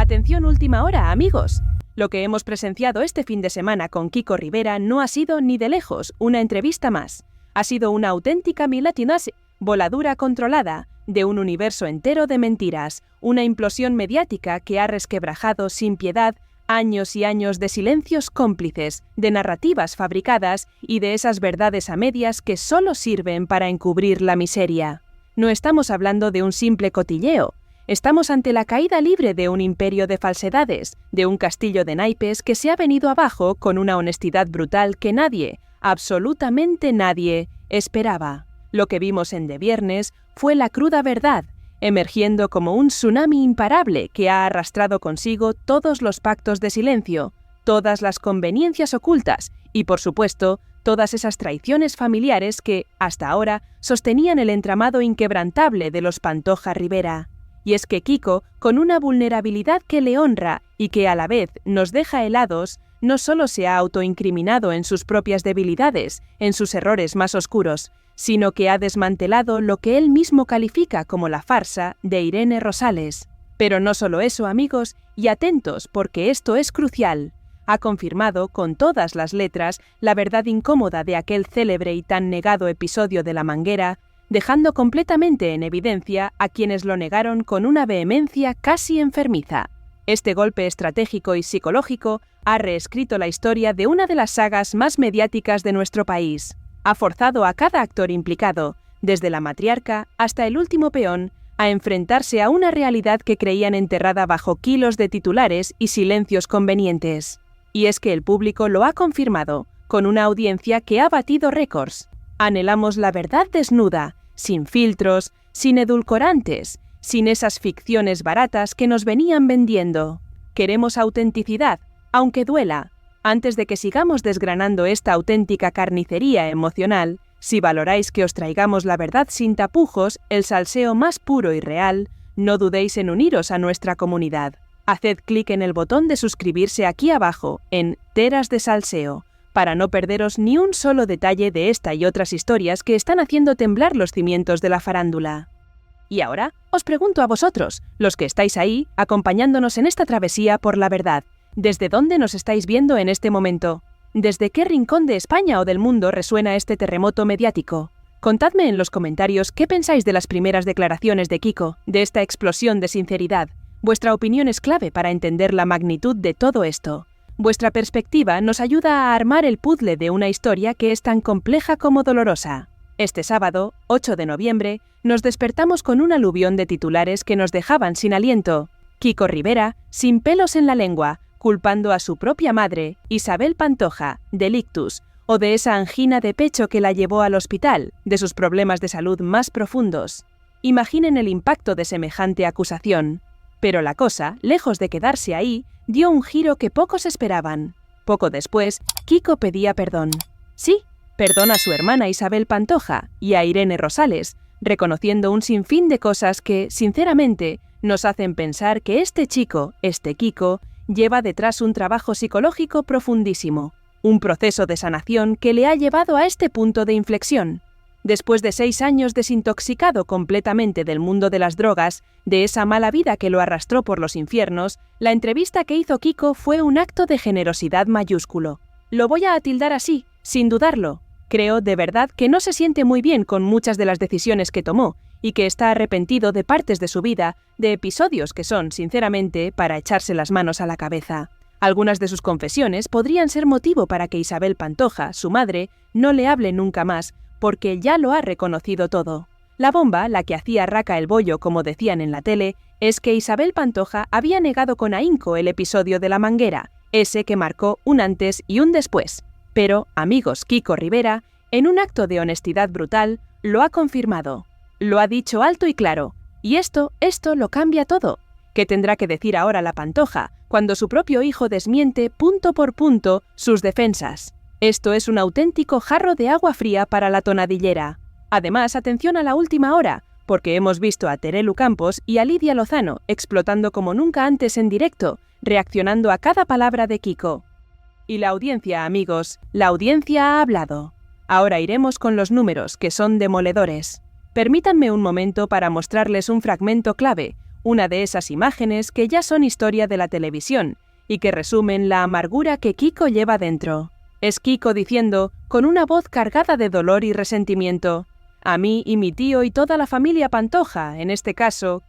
Atención última hora, amigos. Lo que hemos presenciado este fin de semana con Kiko Rivera no ha sido ni de lejos una entrevista más. Ha sido una auténtica voladura controlada de un universo entero de mentiras, una implosión mediática que ha resquebrajado sin piedad años y años de silencios cómplices, de narrativas fabricadas y de esas verdades a medias que solo sirven para encubrir la miseria. No estamos hablando de un simple cotilleo. Estamos ante la caída libre de un imperio de falsedades, de un castillo de naipes que se ha venido abajo con una honestidad brutal que nadie, absolutamente nadie, esperaba. Lo que vimos en De Viernes fue la cruda verdad, emergiendo como un tsunami imparable que ha arrastrado consigo todos los pactos de silencio, todas las conveniencias ocultas y, por supuesto, todas esas traiciones familiares que, hasta ahora, sostenían el entramado inquebrantable de los Pantoja Rivera. Y es que Kiko, con una vulnerabilidad que le honra y que a la vez nos deja helados, no solo se ha autoincriminado en sus propias debilidades, en sus errores más oscuros, sino que ha desmantelado lo que él mismo califica como la farsa de Irene Rosales. Pero no solo eso, amigos, y atentos porque esto es crucial. Ha confirmado con todas las letras la verdad incómoda de aquel célebre y tan negado episodio de La Manguera, dejando completamente en evidencia a quienes lo negaron con una vehemencia casi enfermiza. Este golpe estratégico y psicológico ha reescrito la historia de una de las sagas más mediáticas de nuestro país. Ha forzado a cada actor implicado, desde la matriarca hasta el último peón, a enfrentarse a una realidad que creían enterrada bajo kilos de titulares y silencios convenientes. Y es que el público lo ha confirmado, con una audiencia que ha batido récords. Anhelamos la verdad desnuda, sin filtros, sin edulcorantes, sin esas ficciones baratas que nos venían vendiendo. Queremos autenticidad, aunque duela. Antes de que sigamos desgranando esta auténtica carnicería emocional, si valoráis que os traigamos la verdad sin tapujos, el salseo más puro y real, no dudéis en uniros a nuestra comunidad. Haced clic en el botón de suscribirse aquí abajo, en Teras de Salseo, para no perderos ni un solo detalle de esta y otras historias que están haciendo temblar los cimientos de la farándula. Y ahora, os pregunto a vosotros, los que estáis ahí, acompañándonos en esta travesía por la verdad, ¿desde dónde nos estáis viendo en este momento? ¿Desde qué rincón de España o del mundo resuena este terremoto mediático? Contadme en los comentarios qué pensáis de las primeras declaraciones de Kiko, de esta explosión de sinceridad. Vuestra opinión es clave para entender la magnitud de todo esto. Vuestra perspectiva nos ayuda a armar el puzzle de una historia que es tan compleja como dolorosa. Este sábado, 8 de noviembre, nos despertamos con un aluvión de titulares que nos dejaban sin aliento. Kiko Rivera, sin pelos en la lengua, culpando a su propia madre, Isabel Pantoja, del ictus, o de esa angina de pecho que la llevó al hospital, de sus problemas de salud más profundos. Imaginen el impacto de semejante acusación. Pero la cosa, lejos de quedarse ahí, dio un giro que pocos esperaban. Poco después, Kiko pedía perdón. Sí, perdón a su hermana Isabel Pantoja y a Irene Rosales, reconociendo un sinfín de cosas que, sinceramente, nos hacen pensar que este chico, este Kiko, lleva detrás un trabajo psicológico profundísimo, un proceso de sanación que le ha llevado a este punto de inflexión. Después de 6 años desintoxicado completamente del mundo de las drogas, de esa mala vida que lo arrastró por los infiernos, la entrevista que hizo Kiko fue un acto de generosidad mayúsculo. Lo voy a tildar así, sin dudarlo. Creo de verdad que no se siente muy bien con muchas de las decisiones que tomó y que está arrepentido de partes de su vida, de episodios que son, sinceramente, para echarse las manos a la cabeza. Algunas de sus confesiones podrían ser motivo para que Isabel Pantoja, su madre, no le hable nunca más, porque ya lo ha reconocido todo. La bomba, la que hacía raca el bollo como decían en la tele, es que Isabel Pantoja había negado con ahínco el episodio de La Manguera, ese que marcó un antes y un después. Pero, amigos, Kiko Rivera, en un acto de honestidad brutal, lo ha confirmado. Lo ha dicho alto y claro. Y esto lo cambia todo. ¿Qué tendrá que decir ahora la Pantoja, cuando su propio hijo desmiente punto por punto sus defensas? Esto es un auténtico jarro de agua fría para la tonadillera. Además, atención a la última hora, porque hemos visto a Terelu Campos y a Lidia Lozano explotando como nunca antes en directo, reaccionando a cada palabra de Kiko. Y la audiencia, amigos, la audiencia ha hablado. Ahora iremos con los números, que son demoledores. Permítanme un momento para mostrarles un fragmento clave, una de esas imágenes que ya son historia de la televisión y que resumen la amargura que Kiko lleva dentro. Es Kiko diciendo, con una voz cargada de dolor y resentimiento: a mí y mi tío y toda la familia Pantoja, en este caso,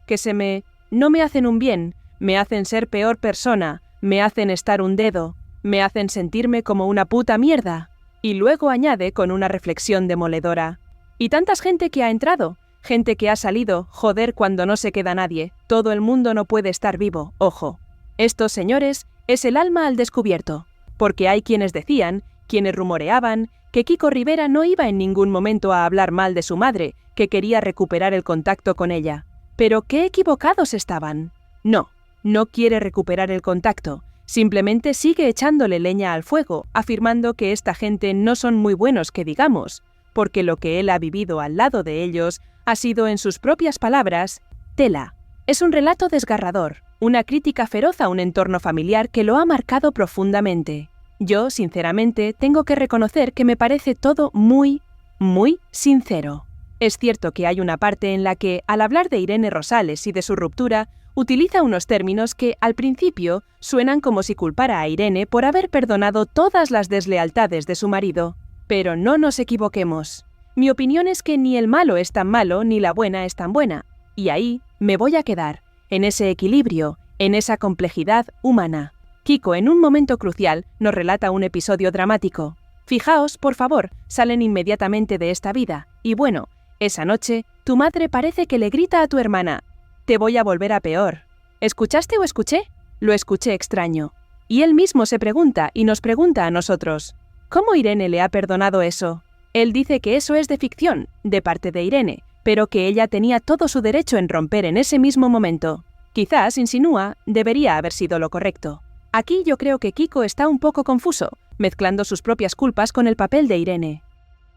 no me hacen un bien, me hacen ser peor persona, me hacen estar un dedo, me hacen sentirme como una puta mierda. Y luego añade con una reflexión demoledora: y tantas gente que ha entrado, gente que ha salido, joder, cuando no se queda nadie, todo el mundo no puede estar vivo, ojo. Esto, señores, es el alma al descubierto, porque hay quienes decían, quienes rumoreaban, que Kiko Rivera no iba en ningún momento a hablar mal de su madre, que quería recuperar el contacto con ella. Pero qué equivocados estaban. No quiere recuperar el contacto, simplemente sigue echándole leña al fuego, afirmando que esta gente no son muy buenos que digamos, porque lo que él ha vivido al lado de ellos ha sido, en sus propias palabras, tela. Es un relato desgarrador, una crítica feroz a un entorno familiar que lo ha marcado profundamente. Yo, sinceramente, tengo que reconocer que me parece todo muy sincero. Es cierto que hay una parte en la que, al hablar de Irene Rosales y de su ruptura, utiliza unos términos que, al principio, suenan como si culpara a Irene por haber perdonado todas las deslealtades de su marido. Pero no nos equivoquemos. Mi opinión es que ni el malo es tan malo ni la buena es tan buena. Y ahí me voy a quedar, en ese equilibrio, en esa complejidad humana. Kiko, en un momento crucial, nos relata un episodio dramático. Fijaos, por favor, salen inmediatamente de esta vida. Y bueno, esa noche, tu madre parece que le grita a tu hermana: te voy a volver a peor. ¿Escuchaste o escuché? Lo escuché extraño. Y él mismo se pregunta y nos pregunta a nosotros: ¿cómo Irene le ha perdonado eso? Él dice que eso es de ficción, de parte de Irene, pero que ella tenía todo su derecho en romper en ese mismo momento. Quizás, insinúa, debería haber sido lo correcto. Aquí yo creo que Kiko está un poco confuso, mezclando sus propias culpas con el papel de Irene.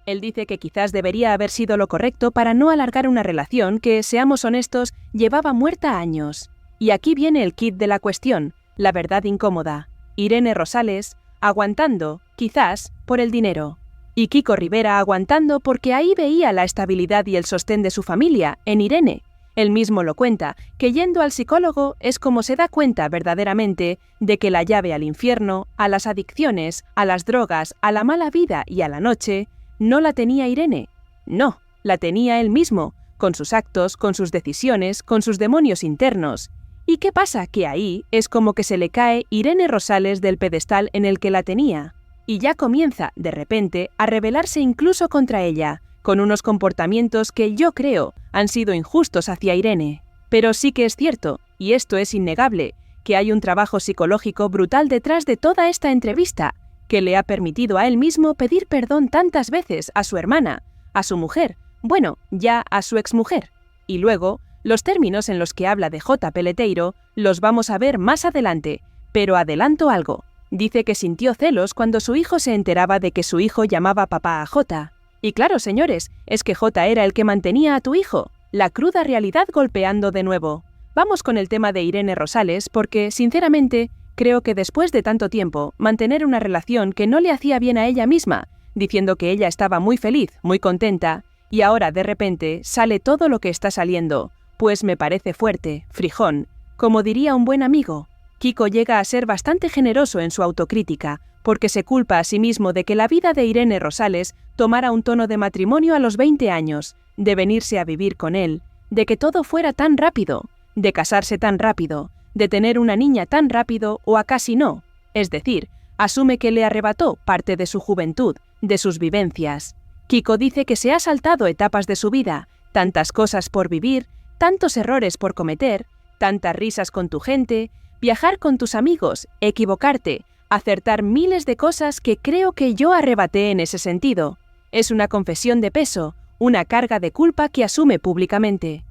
Él dice que quizás debería haber sido lo correcto para no alargar una relación que, seamos honestos, llevaba muerta años. Y aquí viene el quid de la cuestión, la verdad incómoda. Irene Rosales, aguantando, quizás, por el dinero. Y Kiko Rivera aguantando porque ahí veía la estabilidad y el sostén de su familia, en Irene. Él mismo lo cuenta, que yendo al psicólogo es como se da cuenta verdaderamente de que la llave al infierno, a las adicciones, a las drogas, a la mala vida y a la noche, no la tenía Irene. No, la tenía él mismo, con sus actos, con sus decisiones, con sus demonios internos. ¿Y qué pasa? Que ahí es como que se le cae Irene Rosales del pedestal en el que la tenía. Y ya comienza, de repente, a rebelarse incluso contra ella, con unos comportamientos que yo creo han sido injustos hacia Irene. Pero sí que es cierto, y esto es innegable, que hay un trabajo psicológico brutal detrás de toda esta entrevista, que le ha permitido a él mismo pedir perdón tantas veces a su hermana, a su mujer, bueno, ya a su exmujer. Y luego, los términos en los que habla de J. Peleteiro los vamos a ver más adelante, pero adelanto algo. Dice que sintió celos cuando su hijo se enteraba de que su hijo llamaba papá a J. Y claro, señores, es que J era el que mantenía a tu hijo. La cruda realidad golpeando de nuevo. Vamos con el tema de Irene Rosales porque, sinceramente, creo que después de tanto tiempo, mantener una relación que no le hacía bien a ella misma, diciendo que ella estaba muy feliz, muy contenta, y ahora de repente sale todo lo que está saliendo, pues me parece fuerte, frijón, como diría un buen amigo. Kiko llega a ser bastante generoso en su autocrítica, porque se culpa a sí mismo de que la vida de Irene Rosales tomara un tono de matrimonio a los 20 años, de venirse a vivir con él, de que todo fuera tan rápido, de casarse tan rápido, de tener una niña tan rápido o a casi no. Es decir, asume que le arrebató parte de su juventud, de sus vivencias. Kiko dice que se ha saltado etapas de su vida, tantas cosas por vivir, tantos errores por cometer, tantas risas con tu gente, viajar con tus amigos, equivocarte, acertar miles de cosas que creo que yo arrebaté en ese sentido. Es una confesión de peso, una carga de culpa que asume públicamente.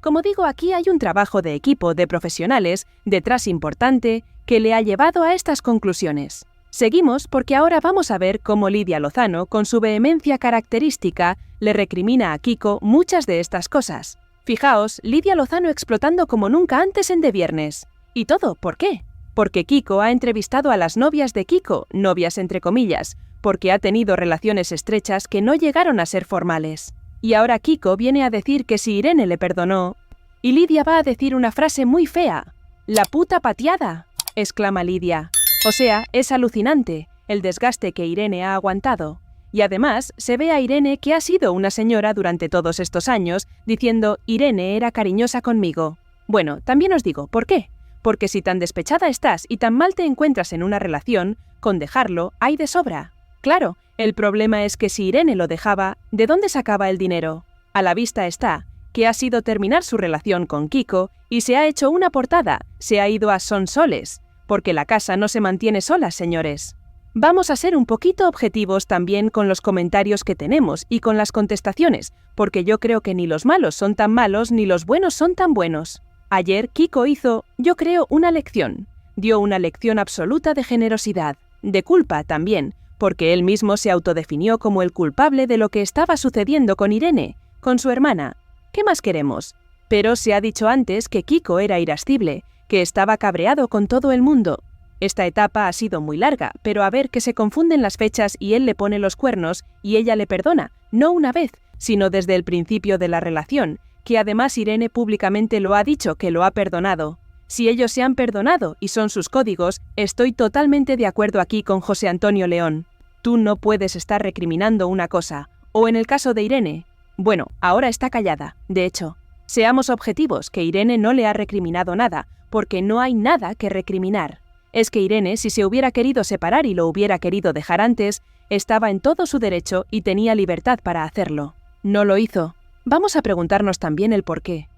Como digo, aquí hay un trabajo de equipo de profesionales detrás importante que le ha llevado a estas conclusiones. Seguimos porque ahora vamos a ver cómo Lidia Lozano, con su vehemencia característica, le recrimina a Kiko muchas de estas cosas. Fijaos, Lidia Lozano explotando como nunca antes en De Viernes. ¿Y todo por qué? Porque Kiko ha entrevistado a las novias de Kiko, novias entre comillas, porque ha tenido relaciones estrechas que no llegaron a ser formales. Y ahora Kiko viene a decir que si Irene le perdonó... Y Lidia va a decir una frase muy fea. «¡La puta pateada!», exclama Lidia. O sea, es alucinante el desgaste que Irene ha aguantado. Y además, se ve a Irene que ha sido una señora durante todos estos años, diciendo «Irene era cariñosa conmigo». Bueno, también os digo, ¿por qué? Porque si tan despechada estás y tan mal te encuentras en una relación, con dejarlo hay de sobra. Claro, el problema es que si Irene lo dejaba, ¿de dónde sacaba el dinero? A la vista está que ha sido terminar su relación con Kiko y se ha hecho una portada, se ha ido a Sonsoles, porque la casa no se mantiene sola, señores. Vamos a ser un poquito objetivos también con los comentarios que tenemos y con las contestaciones, porque yo creo que ni los malos son tan malos ni los buenos son tan buenos. Ayer Kiko hizo, yo creo, una lección. Dio una lección absoluta de generosidad, de culpa también, porque él mismo se autodefinió como el culpable de lo que estaba sucediendo con Irene, con su hermana. ¿Qué más queremos? Pero se ha dicho antes que Kiko era irascible, que estaba cabreado con todo el mundo. Esta etapa ha sido muy larga, pero a ver que se confunden las fechas y él le pone los cuernos y ella le perdona, no una vez, sino desde el principio de la relación, que además Irene públicamente lo ha dicho que lo ha perdonado. Si ellos se han perdonado y son sus códigos, estoy totalmente de acuerdo aquí con José Antonio León. Tú no puedes estar recriminando una cosa. O en el caso de Irene, bueno, ahora está callada, de hecho. Seamos objetivos, que Irene no le ha recriminado nada, porque no hay nada que recriminar. Es que Irene, si se hubiera querido separar y lo hubiera querido dejar antes, estaba en todo su derecho y tenía libertad para hacerlo. No lo hizo. Vamos a preguntarnos también el por qué.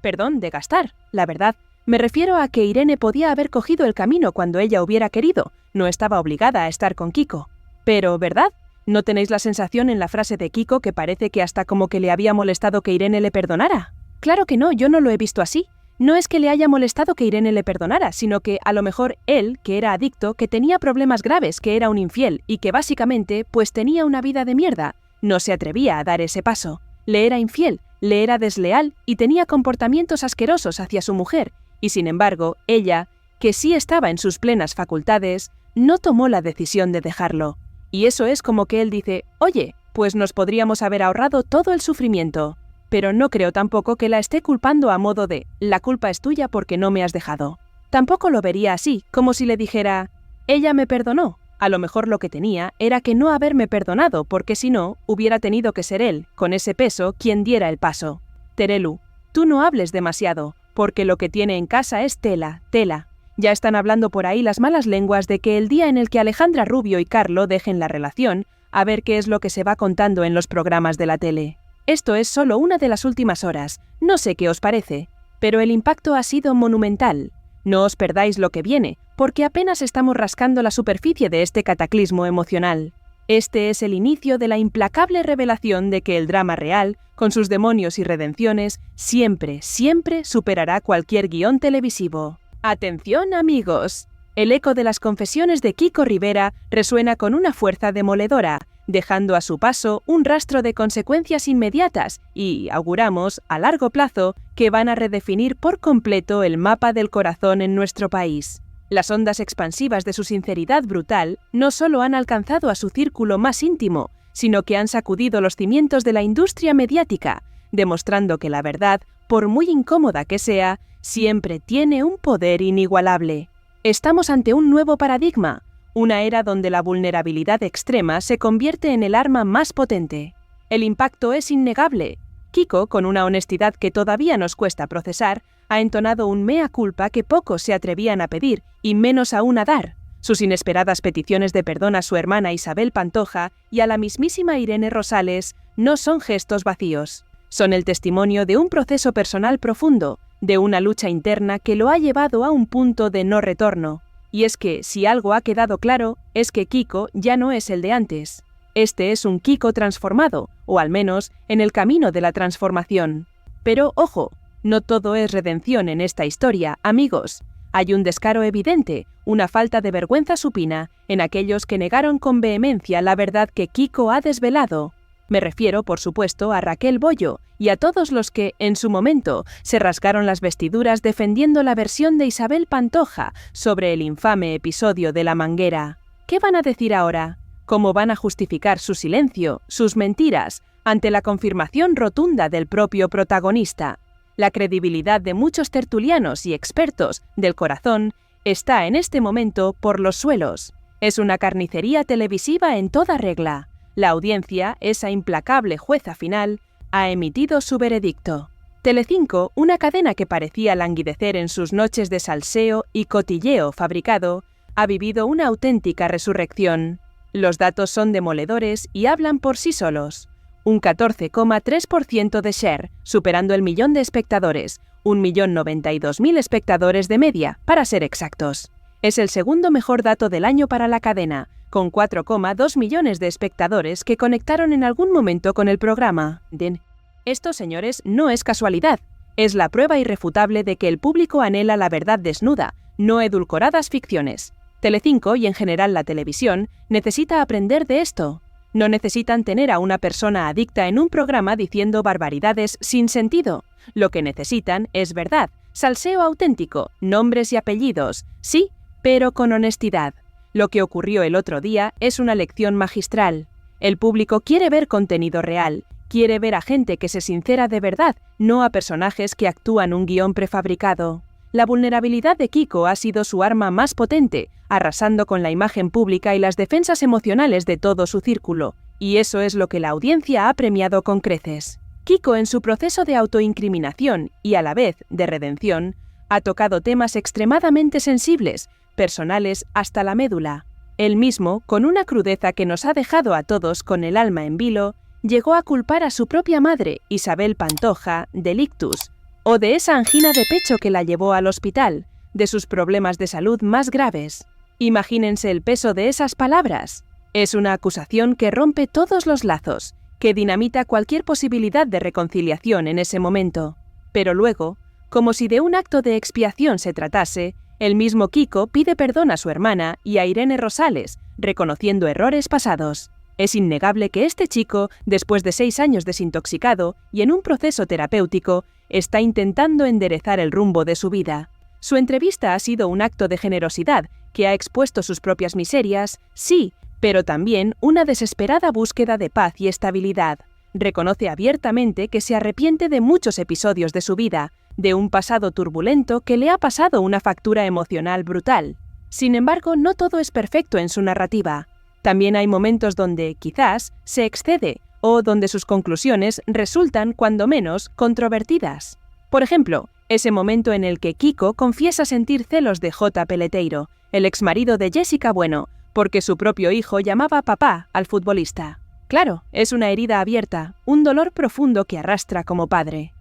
Perdón, de gastar, la verdad. Me refiero a que Irene podía haber cogido el camino cuando ella hubiera querido, no estaba obligada a estar con Kiko. Pero, ¿verdad? ¿No tenéis la sensación en la frase de Kiko que parece que hasta como que le había molestado que Irene le perdonara? Claro que no, yo no lo he visto así. No es que le haya molestado que Irene le perdonara, sino que a lo mejor él, que era adicto, que tenía problemas graves, que era un infiel y que básicamente pues tenía una vida de mierda, no se atrevía a dar ese paso. Le era infiel, le era desleal y tenía comportamientos asquerosos hacia su mujer, y sin embargo, ella, que sí estaba en sus plenas facultades, no tomó la decisión de dejarlo. Y eso es como que él dice, oye, pues nos podríamos haber ahorrado todo el sufrimiento. Pero no creo tampoco que la esté culpando a modo de, la culpa es tuya porque no me has dejado. Tampoco lo vería así, como si le dijera, ella me perdonó. A lo mejor lo que tenía era que no haberme perdonado, porque si no, hubiera tenido que ser él, con ese peso, quien diera el paso. Terelu, tú no hables demasiado, porque lo que tiene en casa es tela, tela. Ya están hablando por ahí las malas lenguas de que el día en el que Alejandra Rubio y Carlo dejen la relación, a ver qué es lo que se va contando en los programas de la tele. Esto es solo una de las últimas horas, no sé qué os parece, pero el impacto ha sido monumental. No os perdáis lo que viene, porque apenas estamos rascando la superficie de este cataclismo emocional. Este es el inicio de la implacable revelación de que el drama real, con sus demonios y redenciones, siempre, siempre superará cualquier guión televisivo. ¡Atención, amigos! El eco de las confesiones de Kiko Rivera resuena con una fuerza demoledora, dejando a su paso un rastro de consecuencias inmediatas y, auguramos, a largo plazo, que van a redefinir por completo el mapa del corazón en nuestro país. Las ondas expansivas de su sinceridad brutal no solo han alcanzado a su círculo más íntimo, sino que han sacudido los cimientos de la industria mediática, demostrando que la verdad, por muy incómoda que sea, siempre tiene un poder inigualable. Estamos ante un nuevo paradigma, una era donde la vulnerabilidad extrema se convierte en el arma más potente. El impacto es innegable. Kiko, con una honestidad que todavía nos cuesta procesar, ha entonado un mea culpa que pocos se atrevían a pedir, y menos aún a dar. Sus inesperadas peticiones de perdón a su hermana Isabel Pantoja y a la mismísima Irene Rosales no son gestos vacíos. Son el testimonio de un proceso personal profundo, de una lucha interna que lo ha llevado a un punto de no retorno. Y es que, si algo ha quedado claro, es que Kiko ya no es el de antes. Este es un Kiko transformado, o al menos en el camino de la transformación. Pero, ojo, no todo es redención en esta historia, amigos. Hay un descaro evidente, una falta de vergüenza supina, en aquellos que negaron con vehemencia la verdad que Kiko ha desvelado. Me refiero, por supuesto, a Raquel Bollo y a todos los que, en su momento, se rasgaron las vestiduras defendiendo la versión de Isabel Pantoja sobre el infame episodio de la manguera. ¿Qué van a decir ahora? ¿Cómo van a justificar su silencio, sus mentiras, ante la confirmación rotunda del propio protagonista? La credibilidad de muchos tertulianos y expertos del corazón está en este momento por los suelos. Es una carnicería televisiva en toda regla. La audiencia, esa implacable jueza final, ha emitido su veredicto. Telecinco, una cadena que parecía languidecer en sus noches de salseo y cotilleo fabricado, ha vivido una auténtica resurrección. Los datos son demoledores y hablan por sí solos. Un 14,3% de share, superando el millón de espectadores, 1.092.000 espectadores de media, para ser exactos. Es el segundo mejor dato del año para la cadena, con 4,2 millones de espectadores que conectaron en algún momento con el programa. Esto, señores, no es casualidad. Es la prueba irrefutable de que el público anhela la verdad desnuda, no edulcoradas ficciones. Telecinco, y en general la televisión, necesita aprender de esto. No necesitan tener a una persona adicta en un programa diciendo barbaridades sin sentido. Lo que necesitan es verdad, salseo auténtico, nombres y apellidos, sí, pero con honestidad. Lo que ocurrió el otro día es una lección magistral. El público quiere ver contenido real, quiere ver a gente que se sincera de verdad, no a personajes que actúan un guión prefabricado. La vulnerabilidad de Kiko ha sido su arma más potente, arrasando con la imagen pública y las defensas emocionales de todo su círculo, y eso es lo que la audiencia ha premiado con creces. Kiko, en su proceso de autoincriminación y a la vez de redención, ha tocado temas extremadamente sensibles, personales hasta la médula. Él mismo, con una crudeza que nos ha dejado a todos con el alma en vilo, llegó a culpar a su propia madre, Isabel Pantoja, del ictus, o de esa angina de pecho que la llevó al hospital, de sus problemas de salud más graves. Imagínense el peso de esas palabras. Es una acusación que rompe todos los lazos, que dinamita cualquier posibilidad de reconciliación en ese momento. Pero luego, como si de un acto de expiación se tratase, el mismo Kiko pide perdón a su hermana y a Irene Rosales, reconociendo errores pasados. Es innegable que este chico, después de 6 años desintoxicado y en un proceso terapéutico, está intentando enderezar el rumbo de su vida. Su entrevista ha sido un acto de generosidad que ha expuesto sus propias miserias, sí, pero también una desesperada búsqueda de paz y estabilidad. Reconoce abiertamente que se arrepiente de muchos episodios de su vida, de un pasado turbulento que le ha pasado una factura emocional brutal. Sin embargo, no todo es perfecto en su narrativa. También hay momentos donde, quizás, se excede o donde sus conclusiones resultan, cuando menos, controvertidas. Por ejemplo, ese momento en el que Kiko confiesa sentir celos de J. Peleteiro, el exmarido de Jessica Bueno, porque su propio hijo llamaba papá al futbolista. Claro, es una herida abierta, un dolor profundo que arrastra como padre.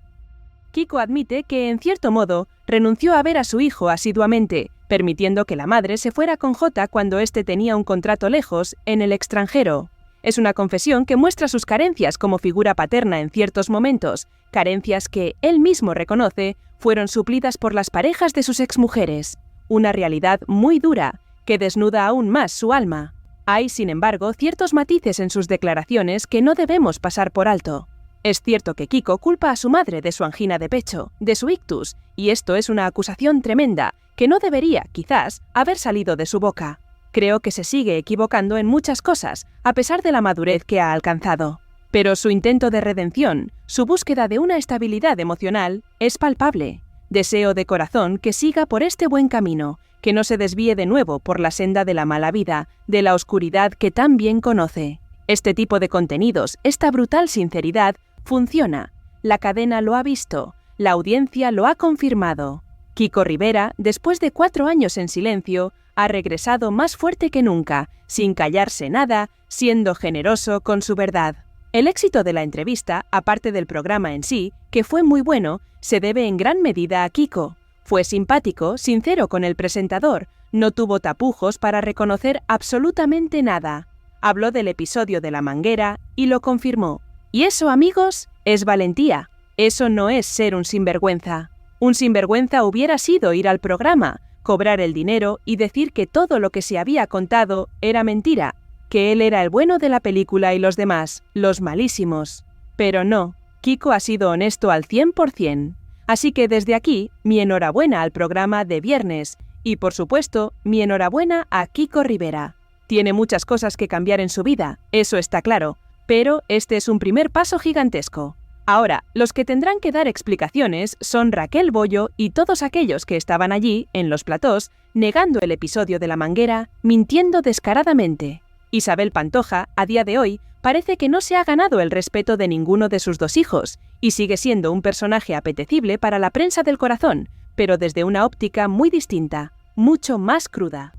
Kiko admite que, en cierto modo, renunció a ver a su hijo asiduamente, permitiendo que la madre se fuera con J cuando éste tenía un contrato lejos, en el extranjero. Es una confesión que muestra sus carencias como figura paterna en ciertos momentos, carencias que, él mismo reconoce, fueron suplidas por las parejas de sus exmujeres. Una realidad muy dura, que desnuda aún más su alma. Hay, sin embargo, ciertos matices en sus declaraciones que no debemos pasar por alto. Es cierto que Kiko culpa a su madre de su angina de pecho, de su ictus, y esto es una acusación tremenda, que no debería, quizás, haber salido de su boca. Creo que se sigue equivocando en muchas cosas, a pesar de la madurez que ha alcanzado. Pero su intento de redención, su búsqueda de una estabilidad emocional, es palpable. Deseo de corazón que siga por este buen camino, que no se desvíe de nuevo por la senda de la mala vida, de la oscuridad que tan bien conoce. Este tipo de contenidos, esta brutal sinceridad, funciona. La cadena lo ha visto, la audiencia lo ha confirmado. Kiko Rivera, después de 4 años en silencio, ha regresado más fuerte que nunca, sin callarse nada, siendo generoso con su verdad. El éxito de la entrevista, aparte del programa en sí, que fue muy bueno, se debe en gran medida a Kiko. Fue simpático, sincero con el presentador, no tuvo tapujos para reconocer absolutamente nada. Habló del episodio de la manguera y lo confirmó. Y eso, amigos, es valentía. Eso no es ser un sinvergüenza. Un sinvergüenza hubiera sido ir al programa, cobrar el dinero y decir que todo lo que se había contado era mentira, que él era el bueno de la película y los demás, los malísimos. Pero no, Kiko ha sido honesto al 100%. Así que desde aquí, mi enhorabuena al programa de viernes y, por supuesto, mi enhorabuena a Kiko Rivera. Tiene muchas cosas que cambiar en su vida, eso está claro, pero este es un primer paso gigantesco. Ahora, los que tendrán que dar explicaciones son Raquel Bollo y todos aquellos que estaban allí, en los platós, negando el episodio de la manguera, mintiendo descaradamente. Isabel Pantoja, a día de hoy, parece que no se ha ganado el respeto de ninguno de sus dos hijos, y sigue siendo un personaje apetecible para la prensa del corazón, pero desde una óptica muy distinta, mucho más cruda.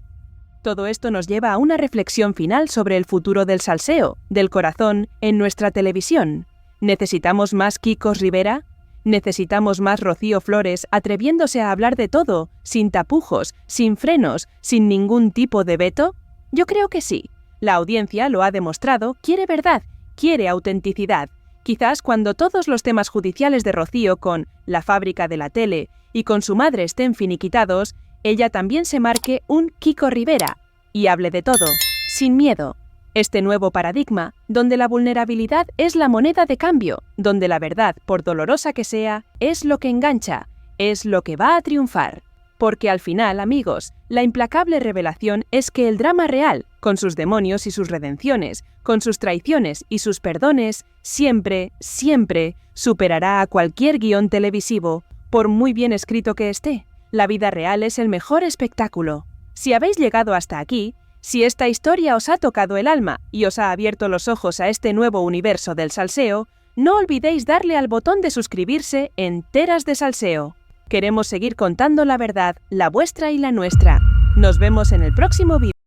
Todo esto nos lleva a una reflexión final sobre el futuro del salseo, del corazón, en nuestra televisión. ¿Necesitamos más Kikos Rivera? ¿Necesitamos más Rocío Flores atreviéndose a hablar de todo, sin tapujos, sin frenos, sin ningún tipo de veto? Yo creo que sí. La audiencia lo ha demostrado, quiere verdad, quiere autenticidad. Quizás cuando todos los temas judiciales de Rocío con La fábrica de la tele y con su madre estén finiquitados, ella también se marque un Kiko Rivera y hable de todo, sin miedo. Este nuevo paradigma, donde la vulnerabilidad es la moneda de cambio, donde la verdad, por dolorosa que sea, es lo que engancha, es lo que va a triunfar. Porque al final, amigos, la implacable revelación es que el drama real, con sus demonios y sus redenciones, con sus traiciones y sus perdones, siempre, siempre superará a cualquier guión televisivo, por muy bien escrito que esté. La vida real es el mejor espectáculo. Si habéis llegado hasta aquí, si esta historia os ha tocado el alma y os ha abierto los ojos a este nuevo universo del salseo, no olvidéis darle al botón de suscribirse en Teras de Salseo. Queremos seguir contando la verdad, la vuestra y la nuestra. Nos vemos en el próximo vídeo.